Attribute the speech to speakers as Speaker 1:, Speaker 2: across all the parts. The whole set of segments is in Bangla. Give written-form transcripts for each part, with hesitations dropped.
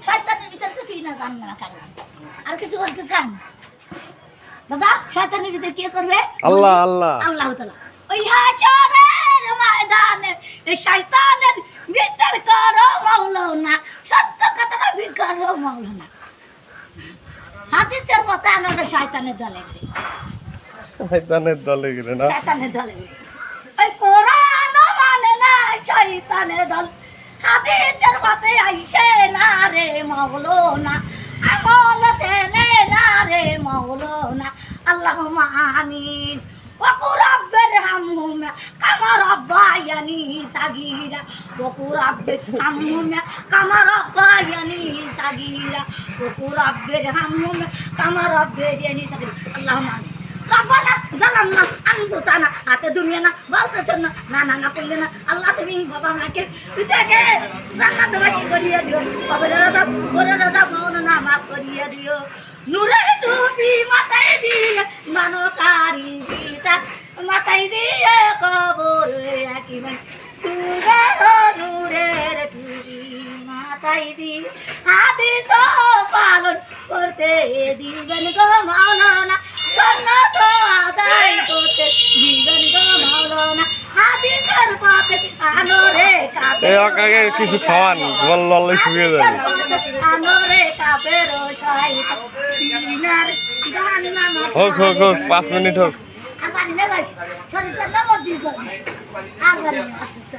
Speaker 1: শয়তানের ভিতরে তো ফিনা জাহান্নামে খাবে আর কিছু বলতে চান দাদা শয়তানের ভিতরে কে করবে
Speaker 2: আল্লাহ আল্লাহ
Speaker 1: আল্লাহ তাআলা ওই হাশরের ময়দানে এই শয়তানের বিচার করো মাওলানা সত্য কথাটা বের করো মাওলানা হাদিসের কথা আমরা শয়তানের দলে গেলি
Speaker 2: শয়তানের দলে গেলে না
Speaker 1: শয়তানের দলে গেলি ওই কোরআন মানে না শয়তানের দল হাদিসের পথে আইসে না রে মাওলানা আমল চেনে না রে মাওলানা আল্লাহুম্মা আমিন وقل رب ارحمهما كما ربياني صغيرا وقل رب ارحمهما كما ربياني صغيرا وقل رب ارحمهما كما ربياني صغيرا اللهم آمين ربنا ظلمنا أنفسنا হাতে দুনিয়া না বলতেছেন না না না করলে না আল্লাহ তুমি বাবা মাকে পিতাকে জান্নাত বাসী করিয়ে দিও কবরের আযাব গোরের আযাব মাওলানা মাফ করিয়ে দিও নূরে টুপি মাথায় দিয়ে মানকারী পিতা মাথায় দিয়ে কবরে রাখিবেন নূরের টুপি মাথায় দিয়ে হাদিস পালন করতে দিবেন গো মাওলানা জান্নাত আদায় করতে দিবেন গো মাওলানা হাদিসের পথে আনোরে কাবে
Speaker 2: এই আকাকে কিছু খাওয়ান বললে শুয়ে যাবে
Speaker 1: আনোরে কাবের শয়তান বিনার জাহান্নাম
Speaker 2: হোক হোক হোক 5 মিনিট হোক
Speaker 1: আর পানি না ভাই শরীর চালা মর্জি করে আর করে অসুস্থ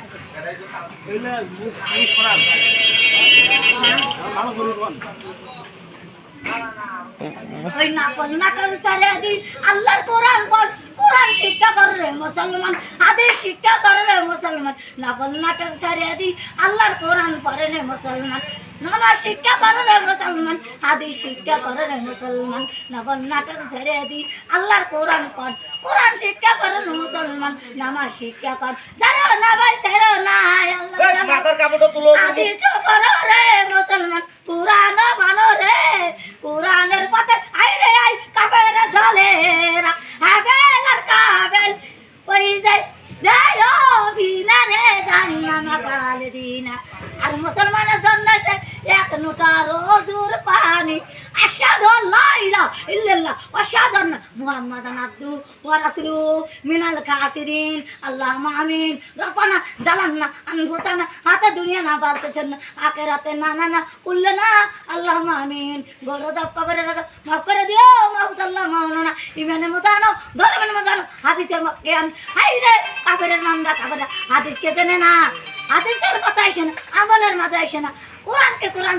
Speaker 1: ওই না বল নাটক সারে দিন আল্লাহর কোরআন বল কোরআন শিক্ষা করে মুসলমান হাদিস শিক্ষা করে মুসলমান না বল নাটক সারে দিন আল্লাহর কোরআন পড়ে রে মুসলমান নামাজ শিক্ষা করে মুসলমান হাদিস শিক্ষা করে মুসলমান না বল নাটক সারে দিন আল্লাহর কোরআন পড় কোরআন শিক্ষা করে মুসলমান নামাজ শিক্ষা কর যারা না ভাই সেরা না আল্লাহ
Speaker 3: মাথার কাপড়টা তুলো
Speaker 1: হাদিস পড়ো রে মুসলমান কোরআন মানো রে কোরআনের পথে আই রে আই কাবের দলেরা হাবেল আর কাবেল ওই যাই দেয়ো বিনা রে জান্নাম খালিদিনা আর মুসলমানের জন্য আছে এক লোটা রোজুর পানি আশহাদু আল্লা ইলাহা ইল্লাল্লাহ ওয়া আশহাদু আন্না মুহাম্মাদান আবদুহু ওয়া রাসূলুহু মিনাল কাসিরিন আল্লাহুম্মা আমিন রব্বানা জালামনা আনফুসানা হাতে দুনিয়া না বলতেছেন না আখিরাতে না না না উল্লে না আল্লাহুম্মা আমিন গরদাব কবরে রাজা মাফ করে দিও মাওলানা মাওলানা ইমানে মুদানো ধর্মের মুদানো হাদিসের জ্ঞান হাই রে কাফেরের নামটা কাফের হাদিসকে জানে না হাদিসের কথা আসে না আমলের মাঝে আসে না কোরআনকে কোরআন